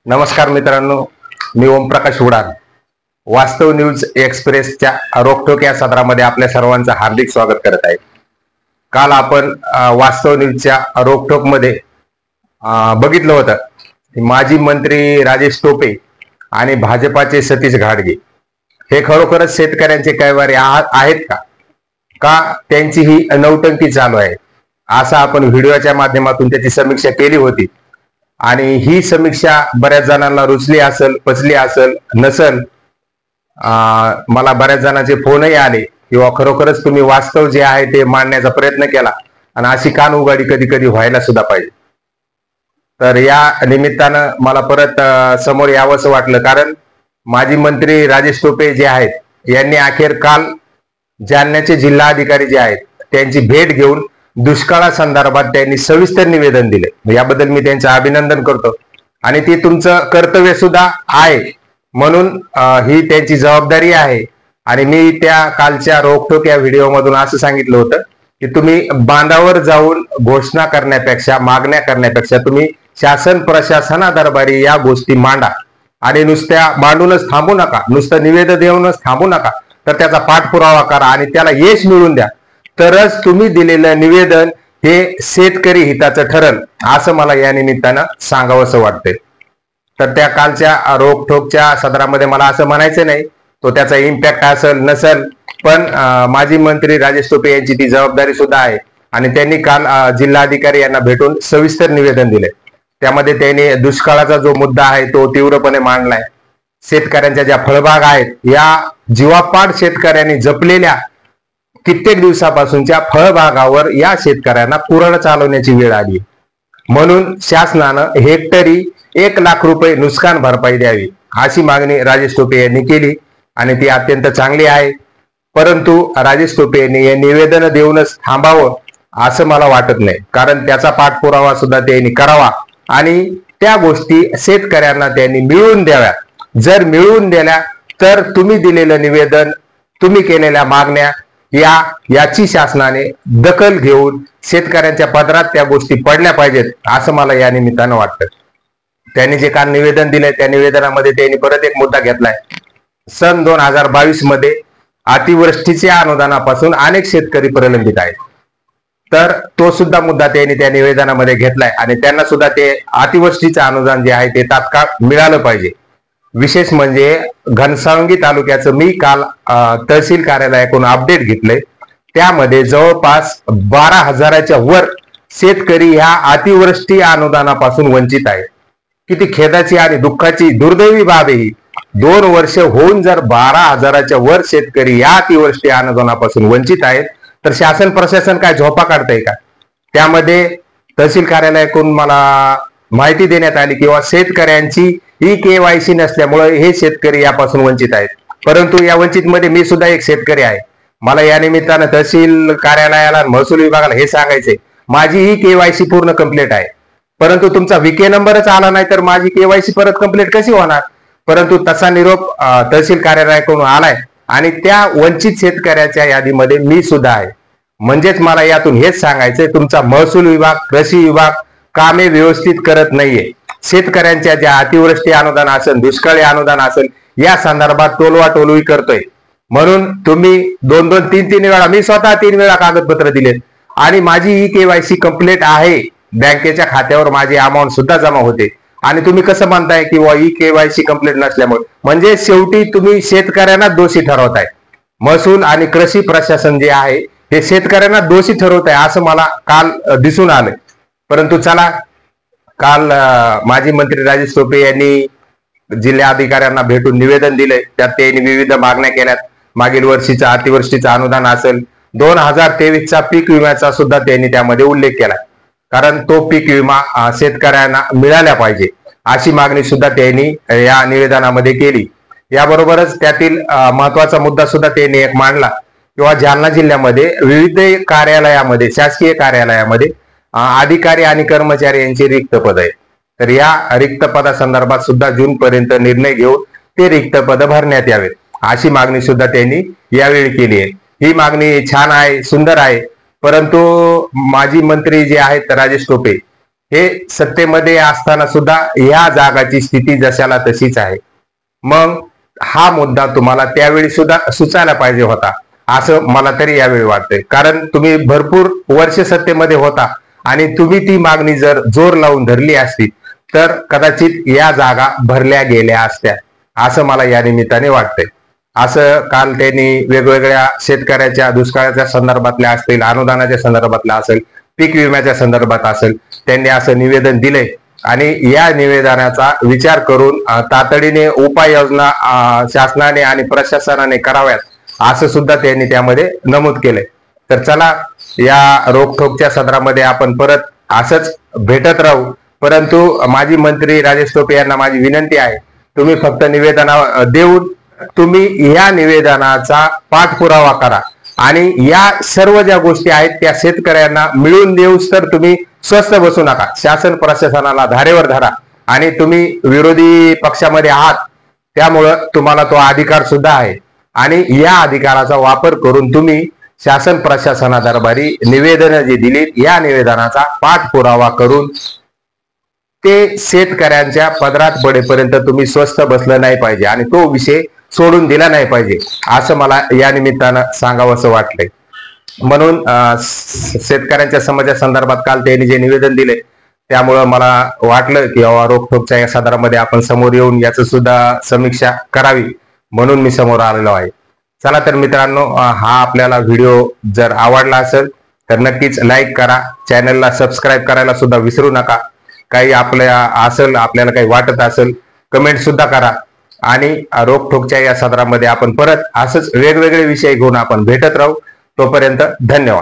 नमस्कार मित्रांनो, मी ओमप्रकाश उडान वास्तव न्यूज एक्सप्रेसच्या रोखोक या सदरामध्ये आपल्या सर्वांचं हार्दिक स्वागत करत आहे। काल आपण वास्तव न्यूजच्या रोखोक मध्ये बघितलं होतं की माजी मंत्री राजेश टोपे आणि भाजपाचे सतीश घाटगे हे खरोखरच शेतकऱ्यांचे कैवारी आहेत का त्यांची ही नौटंकी चालू आहे असा आपण व्हिडिओच्या माध्यमातून त्याची समीक्षा केली होती। आणि ही समीक्षा बऱ्याच जणांना रुचली असेल, पचली असेल, नसेल। मला बऱ्याच जणांचे फोनही आले किंवा खरोखरच तुम्ही वास्तव जे आहे ते मांडण्याचा प्रयत्न केला आणि अशी कान उघाडी कधी कधी व्हायला सुद्धा पाहिजे। तर या निमित्तानं मला परत समोर यावंसं वाटलं, कारण माजी मंत्री राजेश टोपे जे आहेत यांनी अखेर काल जालन्याचे जिल्हाधिकारी जे आहेत त्यांची भेट घेऊन दुष्काळासंदर्भात त्यांनी सविस्तर निवेदन दिले। याबद्दल मी त्यांचे अभिनंदन करतो आणि ते तुमचं कर्तव्य सुद्धा आहे, म्हणून ही त्यांची जबाबदारी आहे। आणि मी त्या कालच्या रोखोक या व्हिडिओ मधून असं सांगितलं होतं की तुम्ही बांधावर जाऊन घोषणा करण्यापेक्षा, मागण्या करण्यापेक्षा तुम्ही शासन प्रशासना दरबारी या गोष्टी मांडा आणि नुसत्या मांडूनच थांबू नका, नुसतं निवेदन देऊनच थांबू नका, तर त्याचा पाठपुरावा करा आणि त्याला यश मिळवून द्या। तरच तुम्ही दिलेलं निवेदन हे शेतकरी हिताचं ठरेल असं मला या निमित्तानं सांगावंसं वाटतंय। तर त्या कालच्या रोखोकच्या सदरामध्ये मला असं म्हणायचं नाही तो त्याचा इम्पॅक्ट असेल नसेल, पण माजी मंत्री राजेश टोपे यांची ती जबाबदारी सुद्धा आहे आणि त्यांनी काल जिल्हाधिकारी यांना भेटून सविस्तर निवेदन दिले। त्यामध्ये त्यांनी दुष्काळाचा जो मुद्दा आहे तो तीव्रपणे मांडलाय। शेतकऱ्यांच्या ज्या फळबाग आहेत या जीवापाड शेतकऱ्यांनी जपलेल्या कित्येक दिवसापासूनच्या फळबागावर या शेतकऱ्यांना कुऱ्हाड चालवण्याची वेळ आली, म्हणून शासनानं हेक्टरी 1 लाख रुपये नुकसान भरपाई द्यावी अशी मागणी राजेश टोपे यांनी केली आणि ती अत्यंत चांगली आहे। परंतु राजेश टोपे यांनी हे निवेदन देऊनच थांबावं असं मला वाटत नाही, कारण त्याचा पाठपुरावा सुद्धा त्यांनी करावा आणि त्या गोष्टी शेतकऱ्यांना त्यांनी मिळवून द्याव्या। जर मिळवून दिल्या तर तुम्ही दिलेलं निवेदन, तुम्ही केलेल्या मागण्या याची शासनाने दखल घेऊन शेतकऱ्यांच्या पदरात त्या गोष्टी पडल्या पाहिजेत असं मला या निमित्तानं वाटतं। त्यांनी जे काल निवेदन दिलंय त्या निवेदनामध्ये त्यांनी परत एक मुद्दा घेतलाय। सन 2022 मध्ये अतिवृष्टीच्या अनुदानापासून अनेक शेतकरी प्रलंबित आहेत, तर तो सुद्धा मुद्दा त्यांनी त्या निवेदनामध्ये घेतलाय आणि त्यांना सुद्धा ते अतिवृष्टीचं अनुदान जे आहे ते तात्काळ मिळालं पाहिजे। विशेष म्हणजे घनसावंगी तालुक्याचं मी काल तहसील कार्यालयाकडून अपडेट घेतलंय, त्यामध्ये जवळपास 12,000च्या वर शेतकरी ह्या अतिवृष्टी अनुदानापासून वंचित आहेत। किती खेदाची आणि दुःखाची दुर्दैवी बाब आहे ही। 2 वर्ष होऊन जर 12,000च्या वर शेतकरी या अतिवृष्टी अनुदानापासून वंचित आहेत तर शासन प्रशासन काय झोपा काढतंय का? त्यामध्ये तहसील कार्यालयाकडून मला माहिती देण्यात आली किंवा शेतकऱ्यांची KYC नसल्यामुळे हे शेतकरी यापासून वंचित आहेत। परंतु या वंचित मध्ये मी सुद्धा एक शेतकरी आहे। मला या निमित्तानं तहसील कार्यालयाला, महसूल विभागाला हे सांगायचंय, माझी KYC पूर्ण कंप्लीट आहे, परंतु तुमचा VK नंबरच आला नाही तर माझी KYC परत कंप्लीट कशी होणार? परंतु तसा निरोप तहसील कार्यालयाकडून आलाय आणि त्या वंचित शेतकऱ्याच्या यादीमध्ये मी सुद्धा आहे। म्हणजेच मला यातून हेच सांगायचंय, तुमचा महसूल विभाग, कृषी विभाग कामे व्यवस्थित करत नाहीये। शेतकऱ्यांच्या ज्या अतिवृष्टी अनुदान असेल, दुष्काळी अनुदान असेल, या संदर्भात टोलवाटोलवी करतोय, म्हणून तुम्ही 2-2, 3-3 वेळा, मी स्वतः 3 वेळा कागदपत्र दिलेत आणि माझी KYC कंप्लीट आहे। बँकेच्या खात्यावर माझी अमाऊंट सुद्धा जमा होते आणि तुम्ही कसं म्हणताय की KYC कंप्लीट नसल्यामुळे? म्हणजे शेवटी तुम्ही शेतकऱ्यांना दोषी ठरवताय। महसूल आणि कृषी प्रशासन जे आहे हे शेतकऱ्यांना दोषी ठरवत आहे असं मला काल दिसून आलं। परंतु चला, काल माजी मंत्री राजेश टोपे यांनी जिल्हाधिकाऱ्यांना भेटून निवेदन दिले, त्यात त्यांनी विविध मागण्या केल्यात। मागील वर्षीचा अतिवृष्टीचं अनुदान असेल, 2023चा पीक विम्याचा सुद्धा त्यांनी त्यामध्ये उल्लेख केला, कारण तो पीक विमा शेतकऱ्यांना मिळाला पाहिजे अशी मागणी सुद्धा त्यांनी या निवेदनामध्ये केली। याबरोबरच त्यातील महत्वाचा मुद्दा सुद्धा त्यांनी एक मांडला किंवा जालना जिल्ह्यामध्ये विविध कार्यालयामध्ये, शासकीय कार्यालयामध्ये अधिकारी आणि कर्मचारी यांची रिक्त पद आहेत, तर या रिक्त पदासंदर्भात सुद्धा जून पर्यंत निर्णय घेऊन ते रिक्त पद भरण्यात यावेत अशी मागणी सुद्धा त्यांनी यावेळी केली आहे। ही मागणी छान आहे, सुंदर आहे, परंतु माजी मंत्री जे आहेत राजेश टोपे हे सत्तेमध्ये असताना सुद्धा या जागाची स्थिती जशाला तशीच आहे. मग हा मुद्दा तुम्हाला त्यावेळी सुद्धा सुचायला पाहिजे होता, असं मला तरी यावेळी वाटतंय. कारण तुम्ही भरपूर वर्ष सत्तेमध्ये होता आणि तुम्ही ती मागणी जर जोर लावून धरली असती तर कदाचित या जागा भरल्या गेल्या असत्या, असं मला या निमित्ताने वाटतंय. असं काल त्यांनी वेगवेगळ्या शेतकऱ्याच्या दुष्काळाच्या संदर्भातल्या असतील, अनुदानाच्या संदर्भातल्या असेल, पीक विम्याच्या संदर्भात असेल, त्यांनी असं निवेदन दिलंय आणि या निवेदनाचा विचार करून तातडीने उपाययोजना शासनाने आणि प्रशासनाने कराव्यात, असं सुद्धा त्यांनी त्यामध्ये नमूद केलंय. तर चला, या रोखोकच्या सदरामध्ये आपण परत असंच भेटत राहू. परंतु माजी मंत्री राजेश टोपे यांना माझी विनंती आहे, तुम्ही फक्त निवेदन देऊन तुम्ही या निवेदनाचा पाठपुरावा करा आणि या सर्व ज्या गोष्टी आहेत त्या शेतकऱ्यांना मिळून देऊस तर तुम्ही स्वस्थ बसू नका. शासन प्रशासनाला धारेवर धरा आणि तुम्ही विरोधी पक्षामध्ये आहात, त्यामुळं तुम्हाला तो अधिकार सुद्धा आहे आणि या अधिकाराचा वापर करून तुम्ही शासन प्रशासना दरबारी निवेदनं जी दिली, या निवेदनाचा पाठपुरावा करून ते शेतकऱ्यांच्या पदरात पडेपर्यंत तुम्ही स्वस्थ बसलं नाही पाहिजे आणि तो विषय सोडून दिला नाही पाहिजे, असं मला या निमित्तानं सांगावंसं वाटलंय. म्हणून शेतकऱ्यांच्या समस्या संदर्भात काल त्यांनी जे निवेदन दिले त्यामुळं मला वाटलं की रोखोकच्या या सदरामध्ये आपण समोर येऊन याचं सुद्धा समीक्षा करावी, म्हणून मी समोर आलेलो आहे. चला तर मित्रांनो, हा आपल्याला व्हिडिओ जर आवडला असेल तर नक्कीच लाईक करा, चॅनलला सबस्क्राईब करायला सुद्धा विसरू नका. काही आपल्याला काही वाटत असेल कमेंट सुद्धा करा आणि रोखोकच्या या सदरामध्ये आपण परत असंच वेगवेगळे विषय घेऊन आपण भेटत राहू. तोपर्यंत धन्यवाद.